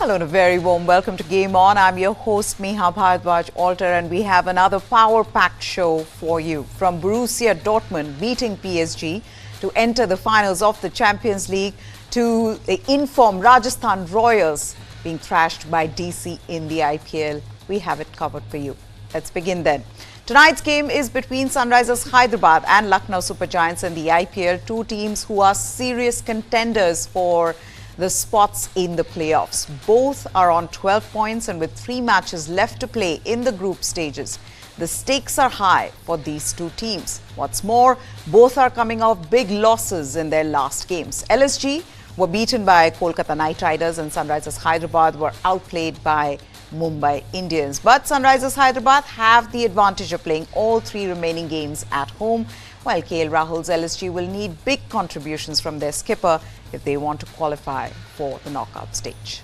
Hello and a very warm welcome to Game On. I'm your host Meha Bharadwaj-Alter and we have another power-packed show for you. From Borussia Dortmund beating PSG to enter the finals of the Champions League to the informed Rajasthan Royals being thrashed by DC in the IPL. We have it covered for you. Let's begin then. Tonight's game is between Sunrisers Hyderabad and Lucknow Super Giants in the IPL, two teams who are serious contenders for the spots in the playoffs. Both are on 12 points and with 3 matches left to play in the group stages. The stakes are high for these two teams. What's more, both are coming off big losses in their last games. LSG were beaten by Kolkata Knight Riders and Sunrisers Hyderabad were outplayed by Mumbai Indians. But Sunrisers Hyderabad have the advantage of playing all 3 remaining games at home, while KL Rahul's LSG will need big contributions from their skipper if they want to qualify for the knockout stage.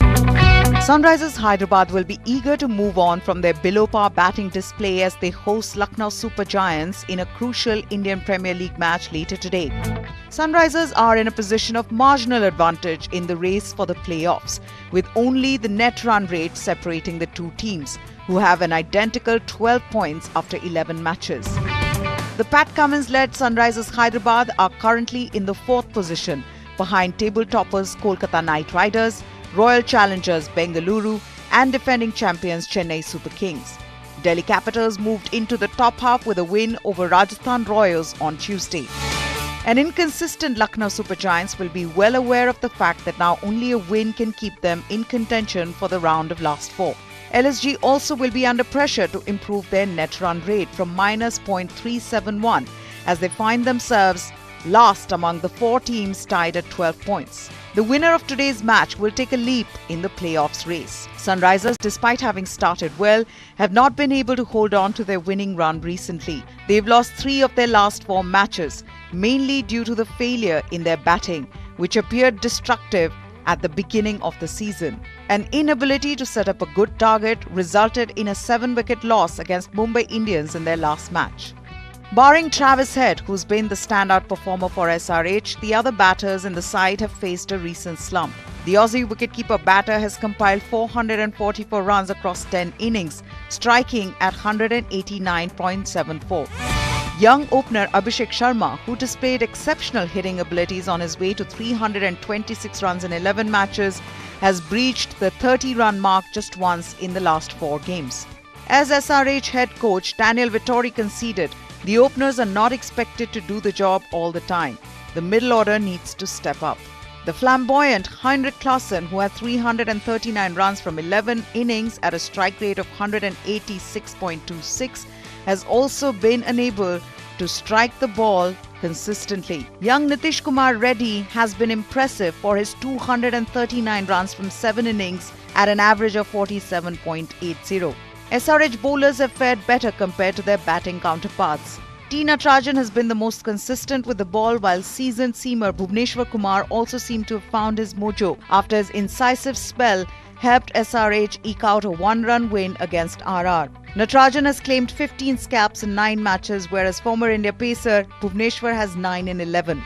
Sunrisers Hyderabad will be eager to move on from their below-par batting display as they host Lucknow Super Giants in a crucial Indian Premier League match later today. Sunrisers are in a position of marginal advantage in the race for the playoffs, with only the net run rate separating the two teams, who have an identical 12 points after 11 matches. The Pat Cummins-led Sunrisers Hyderabad are currently in the 4th position, behind table toppers Kolkata Knight Riders, Royal Challengers Bengaluru and defending champions Chennai Super Kings. Delhi Capitals moved into the top half with a win over Rajasthan Royals on Tuesday. An inconsistent Lucknow Super Giants will be well aware of the fact that now only a win can keep them in contention for the round of last 4. LSG also will be under pressure to improve their net run rate from minus .371 as they find themselves last among the 4 teams tied at 12 points. The winner of today's match will take a leap in the playoffs race. Sunrisers, despite having started well, have not been able to hold on to their winning run recently. They've lost 3 of their last 4 matches, mainly due to the failure in their batting, which appeared destructive at the beginning of the season. An inability to set up a good target resulted in a 7-wicket loss against Mumbai Indians in their last match. Barring Travis Head, who's been the standout performer for SRH, the other batters in the side have faced a recent slump. The Aussie wicketkeeper batter has compiled 444 runs across 10 innings, striking at 189.74. Young opener Abhishek Sharma, who displayed exceptional hitting abilities on his way to 326 runs in 11 matches, has breached the 30-run mark just once in the last 4 games. As SRH head coach Daniel Vittori conceded, the openers are not expected to do the job all the time. The middle order needs to step up. The flamboyant Heinrich Klaasen, who had 339 runs from 11 innings at a strike rate of 186.26, has also been unable to strike the ball consistently. Young Nitish Kumar Reddy has been impressive for his 239 runs from 7 innings at an average of 47.80. SRH bowlers have fared better compared to their batting counterparts. T. Natarajan has been the most consistent with the ball, while seasoned seamer Bhuvneshwar Kumar also seemed to have found his mojo after his incisive spell helped SRH eke out a 1-run win against RR. Natarajan has claimed 15 scalps in 9 matches, whereas former India pacer Bhuvneshwar has 9 in 11.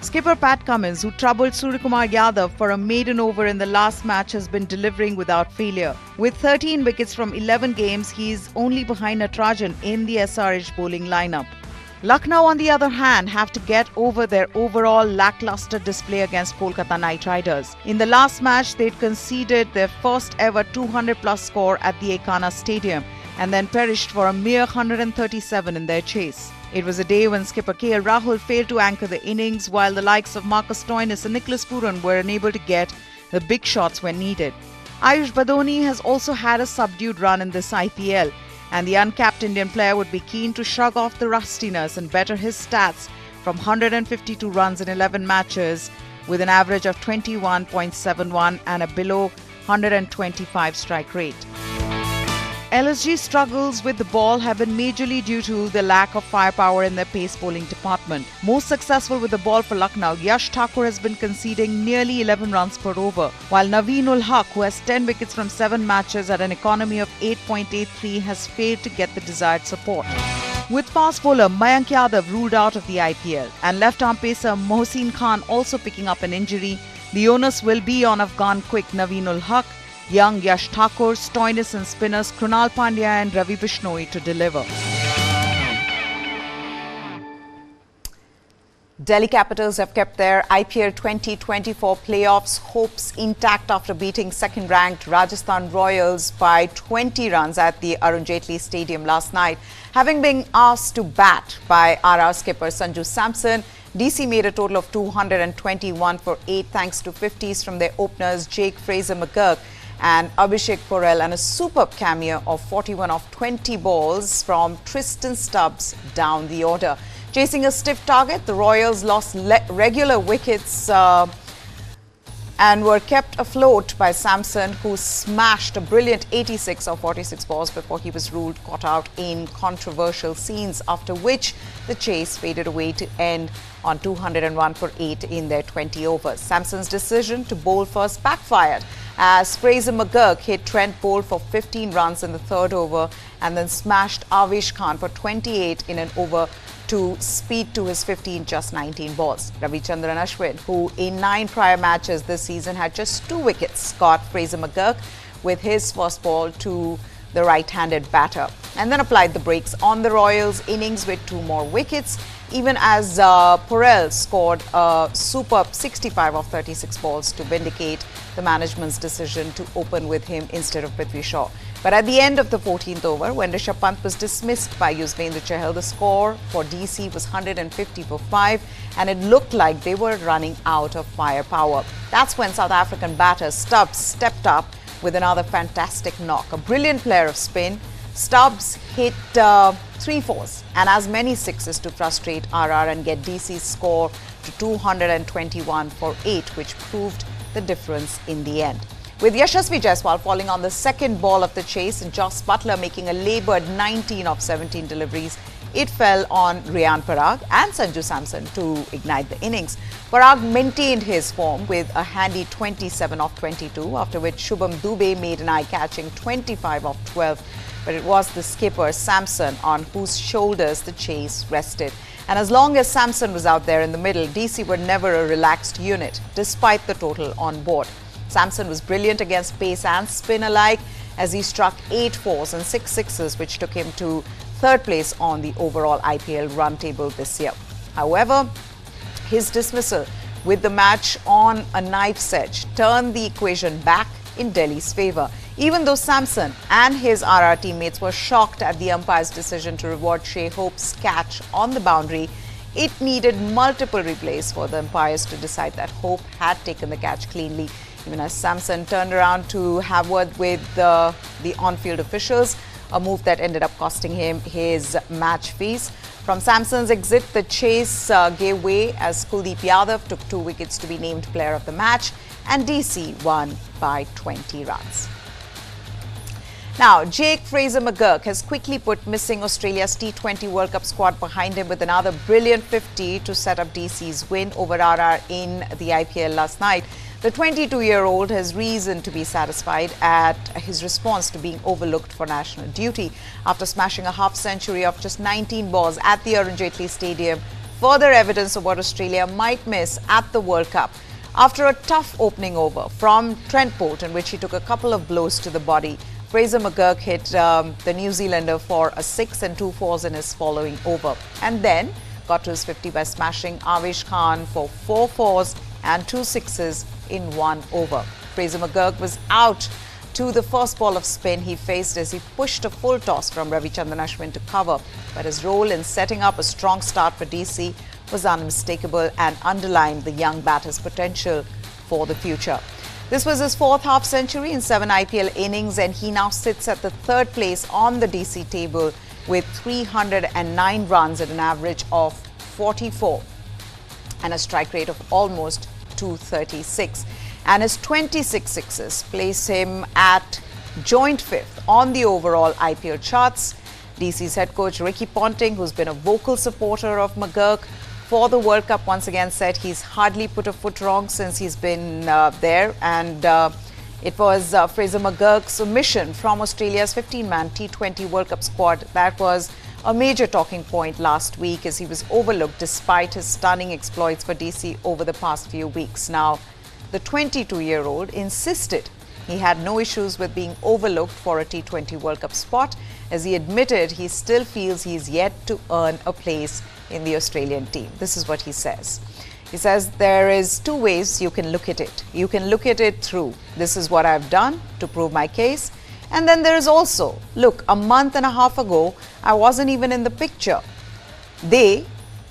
Skipper Pat Cummins, who troubled Suryakumar Yadav for a maiden over in the last match, has been delivering without failure. With 13 wickets from 11 games, he is only behind Natarajan in the SRH bowling lineup. Lucknow, on the other hand, have to get over their overall lackluster display against Kolkata Knight Riders. In the last match, they'd conceded their first ever 200-plus score at the Ekana Stadium and then perished for a mere 137 in their chase. It was a day when skipper KL Rahul failed to anchor the innings, while the likes of Marcus Stoinis and Nicholas Pooran were unable to get the big shots when needed. Ayush Badoni has also had a subdued run in this IPL, and the uncapped Indian player would be keen to shrug off the rustiness and better his stats from 152 runs in 11 matches with an average of 21.71 and a below 125 strike rate. LSG's struggles with the ball have been majorly due to the lack of firepower in their pace bowling department. Most successful with the ball for Lucknow, Yash Thakur has been conceding nearly 11 runs per over, while Naveen ul Haq, who has 10 wickets from 7 matches at an economy of 8.83, has failed to get the desired support. With fast bowler Mayank Yadav ruled out of the IPL and left-arm pacer Mohsin Khan also picking up an injury, The onus will be on Afghan quick Naveen-ul-Haq, young Yash Thakur, Stoinis and spinners Krunal Pandya and Ravi Bishnoi to deliver. Delhi Capitals have kept their IPL 2024 playoffs hopes intact after beating second-ranked Rajasthan Royals by 20 runs at the Arun Jaitley Stadium last night. Having been asked to bat by RR skipper Sanju Samson, DC made a total of 221 for 8 thanks to 50s from their openers Jake Fraser-McGurk and Abhishek Porel and a superb cameo of 41 off 20 balls from Tristan Stubbs down the order. Chasing a stiff target, the Royals lost regular wickets and were kept afloat by Samson, who smashed a brilliant 86 of 46 balls before he was ruled caught out in controversial scenes, after which the chase faded away to end on 201 for 8 in their 20 overs. Samson's decision to bowl first backfired as Fraser-McGurk hit Trent Boult for 15 runs in the third over and then smashed Avesh Khan for 28 in an over to speed to his 15, just 19 balls. Ravichandran Ashwin, who in 9 prior matches this season had just 2 wickets, got Fraser-McGurk with his first ball to the right-handed batter and then applied the brakes on the Royals' innings with 2 more wickets, even as Porel scored a superb 65 of 36 balls to vindicate the management's decision to open with him instead of Prithvi Shaw. But at the end of the 14th over, when Rishabh Pant was dismissed by Yuzvendra Chahal, the score for DC was 150 for 5 and it looked like they were running out of firepower. That's when South African batter Stubbs stepped up with another fantastic knock. A brilliant player of spin, Stubbs hit 3 fours and as many sixes to frustrate RR and get DC's score to 221 for 8, which proved the difference in the end. With Yashasvi Jaiswal falling on the second ball of the chase and Jos Buttler making a laboured 19 of 17 deliveries, it fell on Riyan Parag and Sanju Samson to ignite the innings. Parag maintained his form with a handy 27 of 22, after which Shubham Dubey made an eye-catching 25 of 12. But it was the skipper Samson on whose shoulders the chase rested. And as long as Samson was out there in the middle, DC were never a relaxed unit, despite the total on board. Samson was brilliant against pace and spin alike as he struck 8 fours and 6 sixes, which took him to 3rd place on the overall IPL run table this year. However, his dismissal with the match on a knife's edge turned the equation back in Delhi's favour. Even though Samson and his RR teammates were shocked at the umpire's decision to reward Shea Hope's catch on the boundary, it needed multiple replays for the umpires to decide that Hope had taken the catch cleanly. Even as Samson turned around to have word with the on-field officials, a move that ended up costing him his match fees. From Samson's exit, the chase gave way as Kuldeep Yadav took 2 wickets to be named player of the match and DC won by 20 runs. Now, Jake Fraser-McGurk has quickly put missing Australia's T20 World Cup squad behind him with another brilliant 50 to set up DC's win over RR in the IPL last night. The 22-year-old has reason to be satisfied at his response to being overlooked for national duty after smashing a half-century of just 19 balls at the Arun Jaitley Stadium, further evidence of what Australia might miss at the World Cup. After a tough opening over from Trent Boult, in which he took a couple of blows to the body, Fraser-McGurk hit the New Zealander for a 6 and 2 fours in his following over, and then got to his 50 by smashing Avesh Khan for 4 fours and 2 sixes in 1 over. Fraser-McGurk was out to the first ball of spin he faced as he pushed a full toss from Ravichandran Ashwin to cover, but his role in setting up a strong start for DC was unmistakable and underlined the young batter's potential for the future. This was his 4th half-century in 7 IPL innings, and he now sits at the 3rd place on the DC table with 309 runs at an average of 44 and a strike rate of almost 236. And his 26 sixes place him at joint 5th on the overall IPL charts. DC's head coach Ricky Ponting, who's been a vocal supporter of McGurk for the World Cup, once again said he's hardly put a foot wrong since he's been there. And it was Fraser-McGurk's omission from Australia's 15-man T20 World Cup squad that was a major talking point last week, as he was overlooked despite his stunning exploits for DC over the past few weeks. Now, the 22-year-old insisted he had no issues with being overlooked for a T20 World Cup spot, as he admitted he still feels he's yet to earn a place in the Australian team. This is what he says. He says there is two ways you can look at it. You can look at it through, this is what I've done to prove my case. And then there is also, look, a month and a half ago, I wasn't even in the picture. They,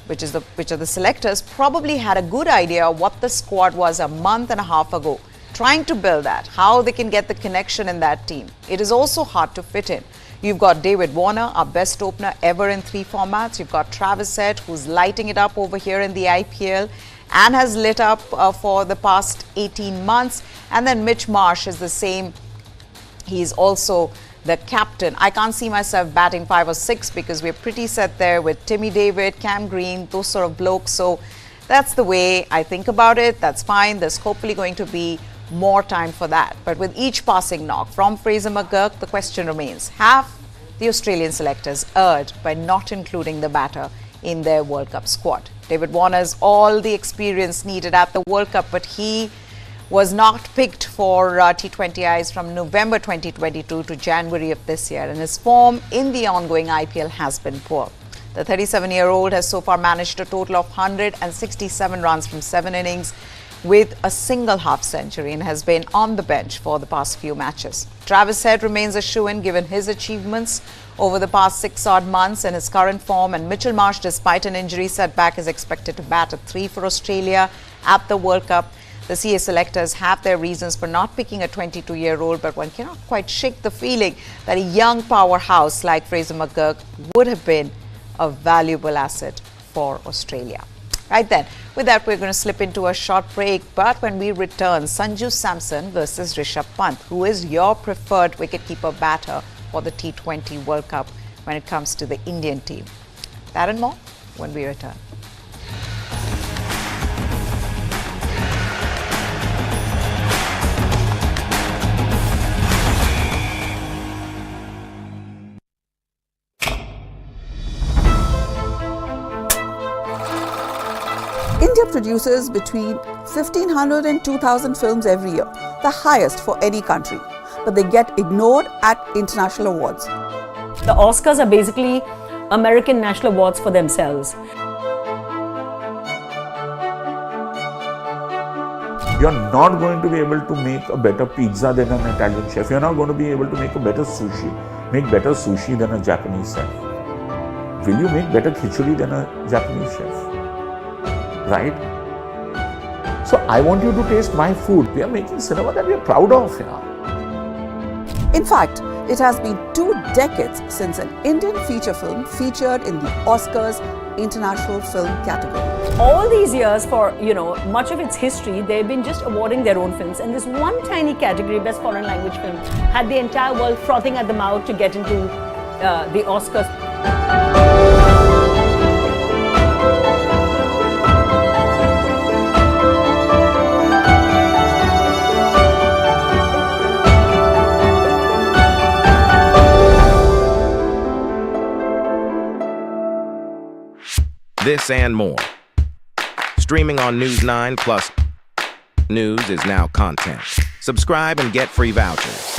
which are the selectors, probably had a good idea of what the squad was a month and a half ago, trying to build that, how they can get the connection in that team. It is also hard to fit in. You've got David Warner, our best opener ever in 3 formats. You've got Travis Head, who's lighting it up over here in the IPL and has lit up for the past 18 months. And then Mitch Marsh is the same. He's also the captain. I can't see myself batting 5 or 6 because we're pretty set there with Timmy David, Cam Green, those sort of blokes. So that's the way I think about it. That's fine. There's hopefully going to be more time for that. But with each passing knock from Fraser-McGurk, the question remains, have the Australian selectors erred by not including the batter in their World Cup squad? David Warner's all the experience needed at the World Cup, but he was not picked for T20Is from November 2022 to January of this year, and his form in the ongoing IPL has been poor. The 37-year-old has so far managed a total of 167 runs from 7 innings with a single half-century and has been on the bench for the past few matches. Travis Head remains a shoo-in given his achievements over the past 6-odd months and his current form, and Mitchell Marsh, despite an injury setback, is expected to bat at 3 for Australia at the World Cup. The CA selectors have their reasons for not picking a 22-year-old, but one cannot quite shake the feeling that a young powerhouse like Fraser-McGurk would have been a valuable asset for Australia. Right then, with that, we're going to slip into a short break. But when we return, Samson versus Rishabh Pant, who is your preferred wicketkeeper batter for the T20 World Cup when it comes to the Indian team. That and more when we return. India produces between 1,500 and 2,000 films every year, the highest for any country. But they get ignored at international awards. The Oscars are basically American national awards for themselves. You're not going to be able to make a better pizza than an Italian chef. You're not going to be able to make a better sushi. Make better sushi than a Japanese chef. Will you make better khichdi than a Japanese chef? Right? So I want you to taste my food. We are making cinema that we are proud of. In fact, it has been 2 decades since an Indian feature film featured in the Oscars International Film category. All these years, for much of its history, they've been just awarding their own films, and this one tiny category, Best Foreign Language Film, had the entire world frothing at the mouth to get into the Oscars. This and more. Streaming on News 9 Plus. News is now content. Subscribe and get free vouchers.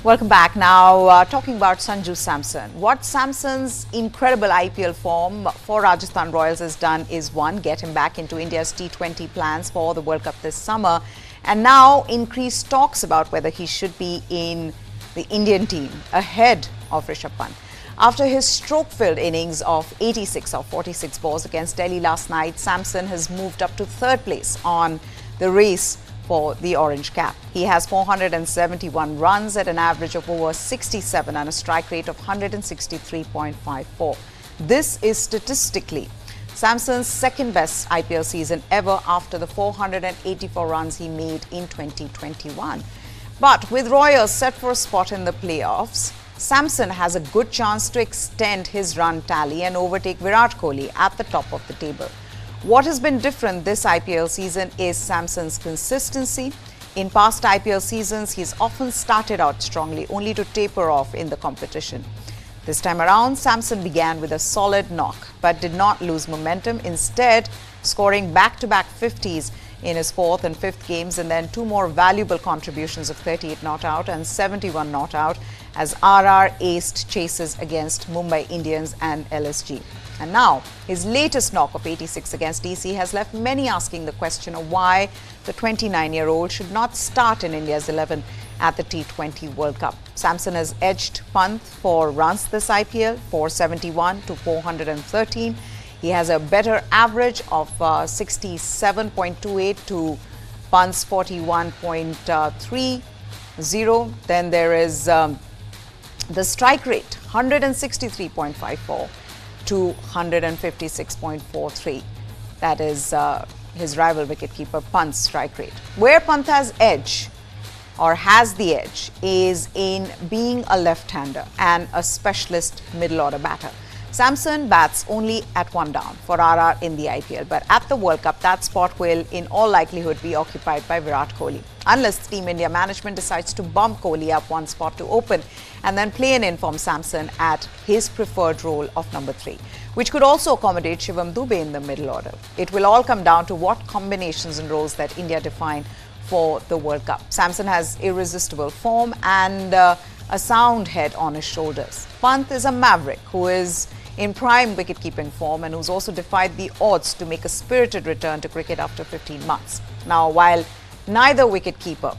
Welcome back. Now, talking about Samson. What Samson's incredible IPL form for Rajasthan Royals has done is, one, get him back into India's T20 plans for the World Cup this summer, and now increased talks about whether he should be in the Indian team ahead of Rishabh Pant. After his stroke-filled innings of 86 of 46 balls against Delhi last night, Samson has moved up to 3rd place on the race for the orange cap. He has 471 runs at an average of over 67 and a strike rate of 163.54. This is statistically Samson's 2nd best IPL season ever after the 484 runs he made in 2021. But with Royals set for a spot in the playoffs, Samson has a good chance to extend his run tally and overtake Virat Kohli at the top of the table. What has been different this IPL season is Samson's consistency. In past IPL seasons, he's often started out strongly, only to taper off in the competition. This time around, Samson began with a solid knock, but did not lose momentum, instead scoring back-to-back 50s in his fourth and fifth games, and then two more valuable contributions of 38 not out and 71 not out as RR aced chases against Mumbai Indians and LSG. And now, his latest knock of 86 against DC has left many asking the question of why the 29-year-old should not start in India's 11 at the T20 World Cup. Samson has edged Pant for runs this IPL, 471 to 413. He has a better average of 67.28 to Pant's 41.30. Then there is the strike rate, 163.54 to 156.43. That is his rival wicketkeeper Pant's strike rate. Where Pant has edge, or has the edge, is in being a left-hander and a specialist middle-order batter. Samson bats only at one down for RR in the IPL, but at the World Cup, that spot will in all likelihood be occupied by Virat Kohli, unless Team India management decides to bump Kohli up one spot to open and then play an in-form Samson at his preferred role of number 3, which could also accommodate Shivam Dube in the middle order. It will all come down to what combinations and roles that India define for the World Cup. Samson has irresistible form and a sound head on his shoulders. Pant is a maverick who is in prime wicket-keeping form and who's also defied the odds to make a spirited return to cricket after 15 months. Now, while neither wicket-keeper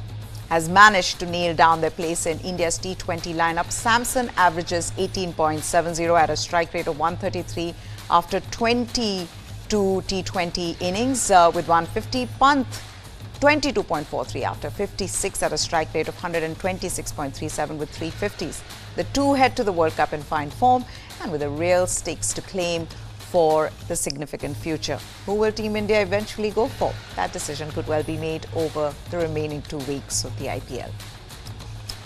has managed to nail down their place in India's T20 lineup, Samson averages 18.70 at a strike rate of 133 after 22 T20 innings with 150. Pant 22.43 after 56 at a strike rate of 126.37 with 350s. The two head to the World Cup in fine form and with a real stakes to claim for the significant future. Who will Team India eventually go for? That decision could well be made over the remaining 2 weeks of the IPL.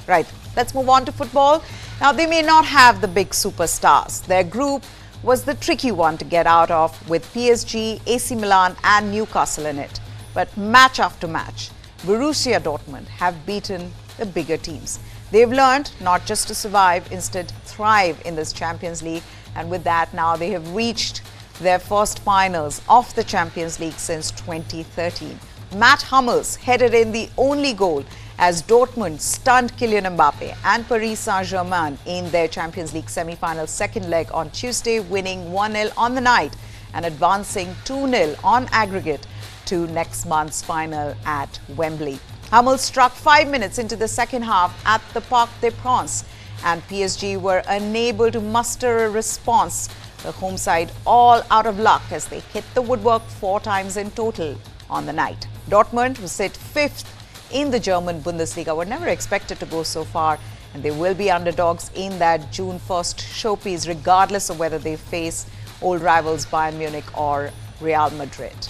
Right, let's move on to football. Now, they may not have the big superstars. Their group was the tricky one to get out of, with PSG, AC Milan and Newcastle in it. But match after match, Borussia Dortmund have beaten the bigger teams. They've learned not just to survive, instead thrive in this Champions League. And with that, now they have reached their first finals of the Champions League since 2013. Matt Hummels headed in the only goal as Dortmund stunned Kylian Mbappe and Paris Saint-Germain in their Champions League semi-final second leg on Tuesday, winning 1-0 on the night and advancing 2-0 on aggregate to next month's final at Wembley. Hummels struck 5 minutes into the second half at the Parc des Princes, and PSG were unable to muster a response. The home side all out of luck as they hit the woodwork 4 times in total on the night. Dortmund, who sit 5th in the German Bundesliga, were never expected to go so far, and they will be underdogs in that June 1st showpiece, regardless of whether they face old rivals Bayern Munich or Real Madrid.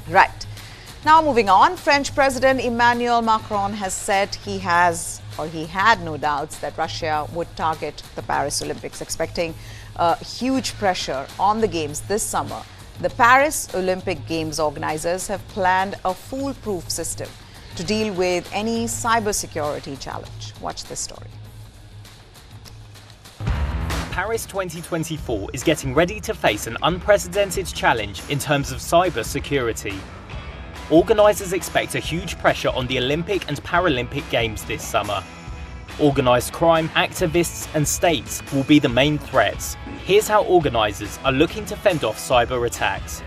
Right. Now moving on, French President Emmanuel Macron has said he had no doubts that Russia would target the Paris Olympics, expecting huge pressure on the Games this summer. The Paris Olympic Games organizers have planned a foolproof system to deal with any cybersecurity challenge. Watch this story. Paris 2024 is getting ready to face an unprecedented challenge in terms of cyber security. Organisers expect a huge pressure on the Olympic and Paralympic Games this summer. Organised crime, activists and states will be the main threats. Here's how organisers are looking to fend off cyber attacks.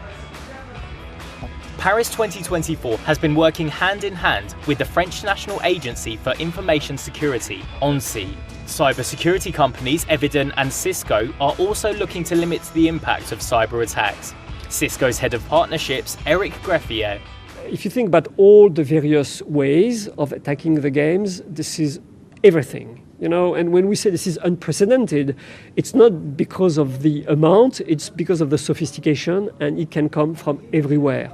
Paris 2024 has been working hand in hand with the French National Agency for Information Security, ANSSI. Cybersecurity companies Eviden and Cisco are also looking to limit the impact of cyber attacks. Cisco's head of partnerships, Eric Greffier. If you think about all the various ways of attacking the games, this is everything, and when we say this is unprecedented, it's not because of the amount, it's because of the sophistication, and it can come from everywhere.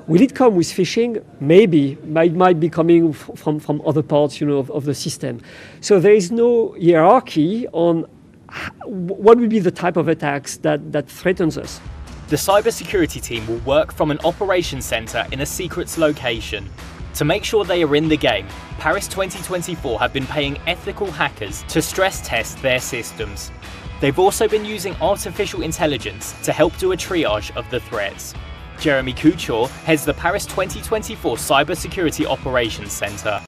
Will it come with phishing? Maybe. It might be coming from other parts, of the system. So there is no hierarchy on what would be the type of attacks that threatens us. The cybersecurity team will work from an operations centre in a secret location. To make sure they are in the game, Paris 2024 have been paying ethical hackers to stress test their systems. They've also been using artificial intelligence to help do a triage of the threats. Jeremy Couture heads the Paris 2024 Cybersecurity Operations Center.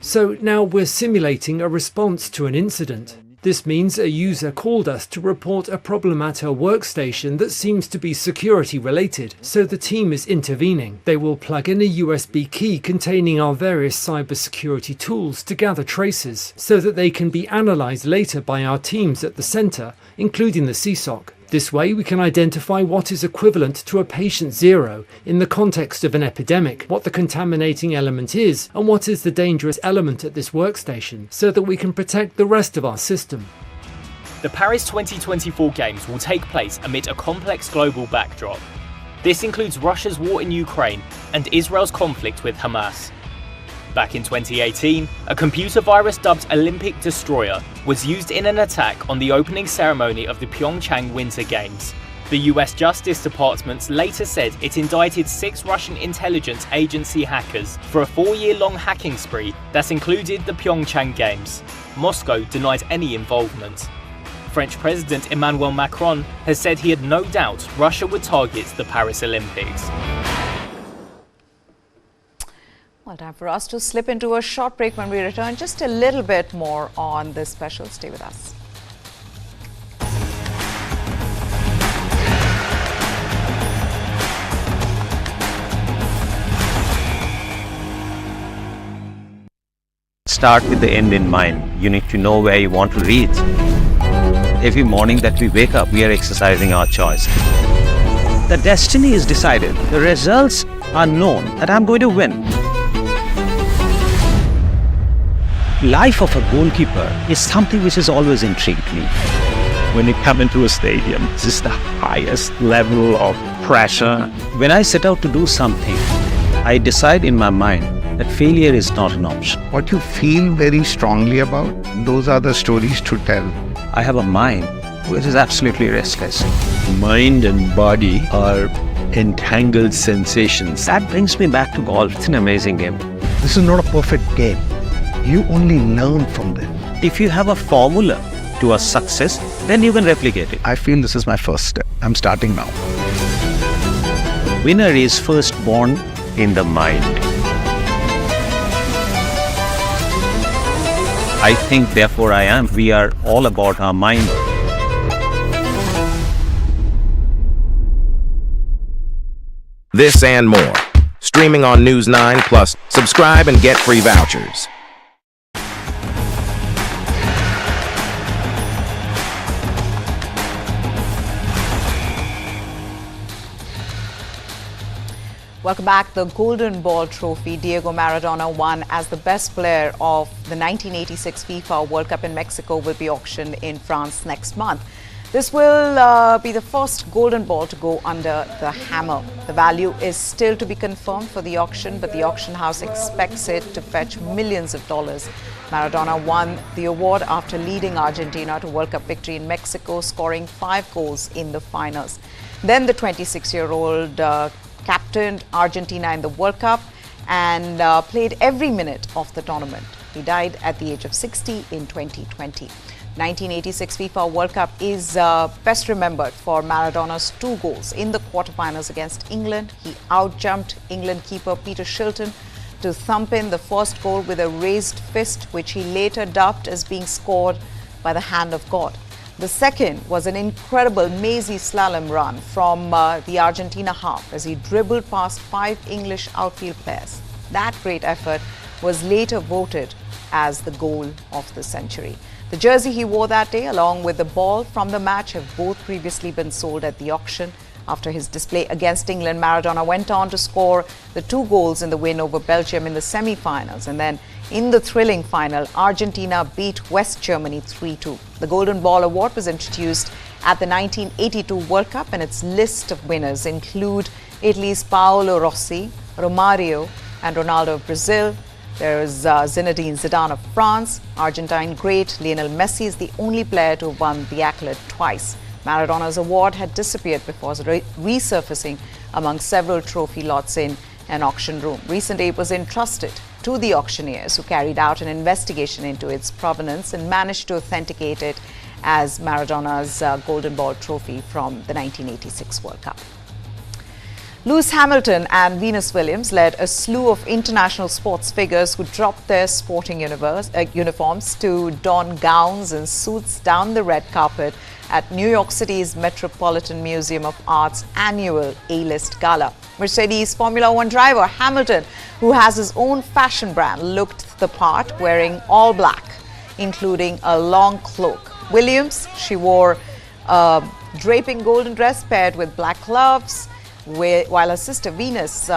So now we're simulating a response to an incident. This means a user called us to report a problem at her workstation that seems to be security related, so the team is intervening. They will plug in a USB key containing our various cybersecurity tools to gather traces, so that they can be analysed later by our teams at the centre, including the CSOC. This way we can identify what is equivalent to a patient zero in the context of an epidemic, what the contaminating element is, and what is the dangerous element at this workstation, so that we can protect the rest of our system. The Paris 2024 Games will take place amid a complex global backdrop. This includes Russia's war in Ukraine and Israel's conflict with Hamas. Back in 2018, a computer virus dubbed Olympic Destroyer was used in an attack on the opening ceremony of the Pyeongchang Winter Games. The US Justice Department later said it indicted 6 Russian intelligence agency hackers for a 4-year-long hacking spree that included the Pyeongchang Games. Moscow denied any involvement. French President Emmanuel Macron has said he had no doubt Russia would target the Paris Olympics. Well, time for us to slip into a short break. When we return, just a little bit more on this special. Stay with us. Start with the end in mind. You need to know where you want to reach. Every morning that we wake up, we are exercising our choice. The destiny is decided. The results are known that I'm going to win. Life of a goalkeeper is something which has always intrigued me. When you come into a stadium, this is the highest level of pressure. When I set out to do something, I decide in my mind that failure is not an option. What you feel very strongly about, those are the stories to tell. I have a mind which is absolutely restless. Mind and body are entangled sensations. That brings me back to golf. It's an amazing game. This is not a perfect game. You only learn from them. If you have a formula to a success, then you can replicate it. I feel this is my first step. I'm starting now. Winner is first born in the mind. I think, therefore I am. We are all about our mind. This and more. Streaming on News 9 Plus. Subscribe and get free vouchers. Welcome back. The Golden Ball Trophy Diego Maradona won as the best player of the 1986 FIFA World Cup in Mexico will be auctioned in France next month. This will be the first Golden Ball to go under the hammer. The value is still to be confirmed for the auction, but the auction house expects it to fetch millions of dollars. Maradona won the award after leading Argentina to World Cup victory in Mexico, scoring 5 goals in the finals. Then the 26-year-old captained Argentina in the World Cup and played every minute of the tournament. He died at the age of 60 in 2020. 1986 FIFA World Cup is best remembered for Maradona's 2 goals in the quarterfinals against England. He outjumped England keeper Peter Shilton to thump in the first goal with a raised fist, which he later dubbed as being scored by the hand of God. The second was an incredible mazy slalom run from the Argentina half as he dribbled past 5 English outfield players. That great effort was later voted as the goal of the century. The jersey he wore that day, along with the ball from the match, have both previously been sold at the auction. After his display against England, Maradona went on to score the 2 goals in the win over Belgium in the semi-finals. And then in the thrilling final, Argentina beat West Germany 3-2. The Golden Ball Award was introduced at the 1982 World Cup, and its list of winners include Italy's Paolo Rossi, Romario and Ronaldo of Brazil. There is Zinedine Zidane of France. Argentine great Lionel Messi is the only player to have won the accolade twice. Maradona's award had disappeared before resurfacing among several trophy lots in an auction room. Recent aid was entrusted to the auctioneers who carried out an investigation into its provenance and managed to authenticate it as Maradona's Golden Ball trophy from the 1986 World Cup. Lewis Hamilton and Venus Williams led a slew of international sports figures who dropped their sporting uniforms to don gowns and suits down the red carpet at New York City's Metropolitan Museum of Art's annual A-list gala. Mercedes Formula One driver Hamilton, who has his own fashion brand, looked the part wearing all black, including a long cloak. Williams, she wore a draping golden dress paired with black gloves, while her sister Venus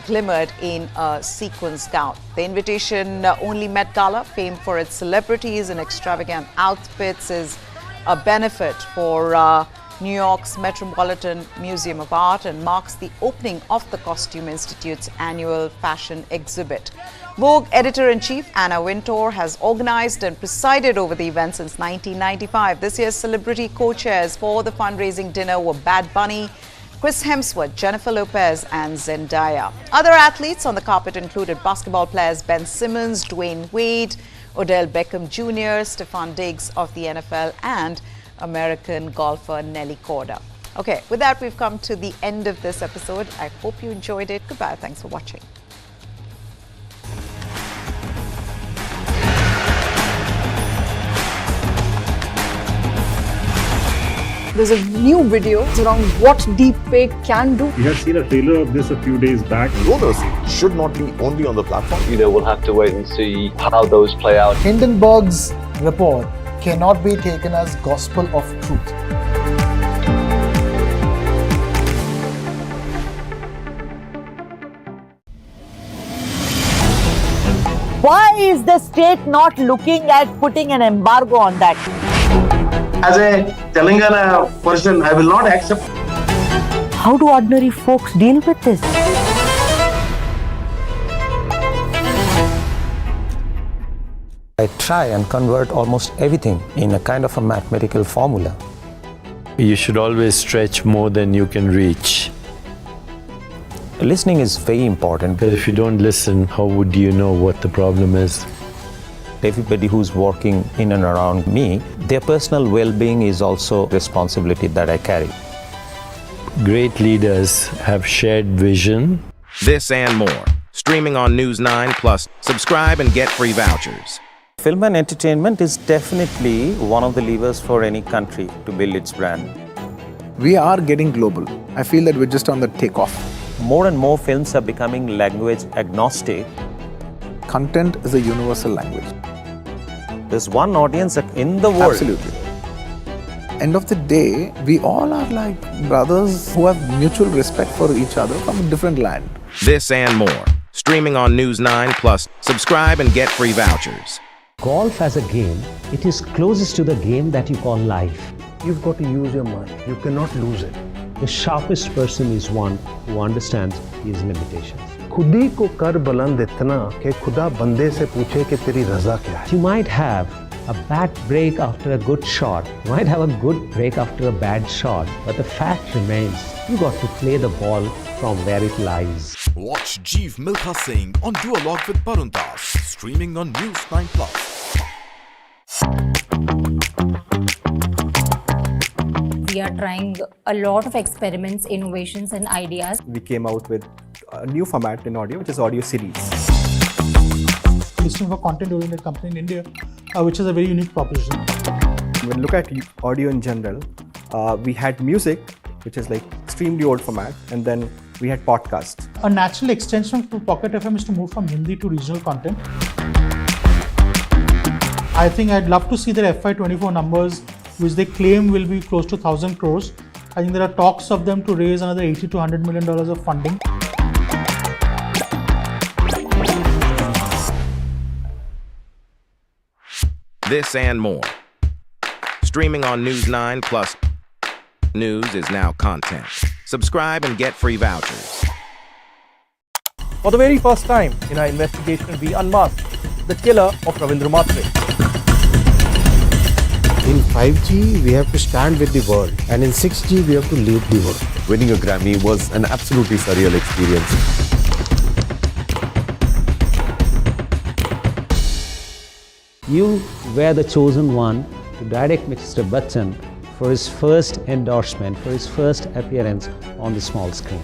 glimmered in a sequins gown. The invitation-only Met Gala, famed for its celebrities and extravagant outfits, is a benefit for New York's Metropolitan Museum of Art and marks the opening of the Costume Institute's annual fashion exhibit. Vogue editor-in-chief Anna Wintour has organized and presided over the event since 1995. This year's celebrity co-chairs for the fundraising dinner were Bad Bunny, Chris Hemsworth, Jennifer Lopez and Zendaya. Other athletes on the carpet included basketball players Ben Simmons, Dwayne Wade, Odell Beckham Jr., Stephon Diggs of the NFL and American golfer Nelly Korda. Okay, with that, we've come to the end of this episode. I hope you enjoyed it. Goodbye. Thanks for watching. There's a new video around what deepfake can do. We had seen a trailer of this a few days back. Donors should not be only on the platform. We'll have to wait and see how those play out. Hindenburg's report cannot be taken as gospel of truth. Why is the state not looking at putting an embargo on that? As a Telangana person, I will not accept. How do ordinary folks deal with this? I try and convert almost everything in a kind of a mathematical formula. You should always stretch more than you can reach. Listening is very important. Because if you don't listen, how would you know what the problem is? Everybody who's working in and around me, their personal well-being is also a responsibility that I carry. Great leaders have shared vision. This and more. Streaming on News 9 Plus. Subscribe and get free vouchers. Film and entertainment is definitely one of the levers for any country to build its brand. We are getting global. I feel that we're just on the takeoff. More and more films are becoming language agnostic. Content is a universal language. There's one audience in the world. Absolutely. End of the day, we all are like brothers who have mutual respect for each other from a different land. This and more. Streaming on News 9 Plus. Subscribe and get free vouchers. Golf as a game, it is closest to the game that you call life. You've got to use your mind. You cannot lose it. The sharpest person is one who understands his limitations. खुदी को कर बुलंद इतना कि खुदा बंदे से पूछे कि तेरी रज़ा क्या है. You might have a bad break after a good shot. You might have a good break after a bad shot. But the fact remains, you got to play the ball from where it lies. Watch Jeev Milkha Singh on Duologue with Barun Das. Streaming on News 9 Plus. We are trying a lot of experiments, innovations and ideas. We came out with a new format in audio, which is audio series. Listening for content-oriented company in India, which is a very unique proposition. When we look at audio in general, we had music, which is like extremely old format, and then we had podcasts. A natural extension to Pocket FM is to move from Hindi to regional content. I think I'd love to see their FY24 numbers, which they claim will be close to 1,000 crores. I think there are talks of them to raise another $80 to $100 million of funding. This and more. Streaming on News 9 Plus. News is now content. Subscribe and get free vouchers. For the very first time in our investigation, we unmasked the killer of Ravindra Matre. In 5G, we have to stand with the world, and in 6G, we have to lead the world. Winning a Grammy was an absolutely surreal experience. You were the chosen one to direct Mr. Bachchan for his first endorsement, for his first appearance on the small screen.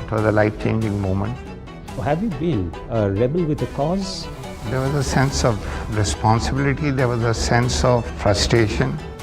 It was a life-changing moment. Have you been a rebel with a cause? There was a sense of responsibility, there was a sense of frustration.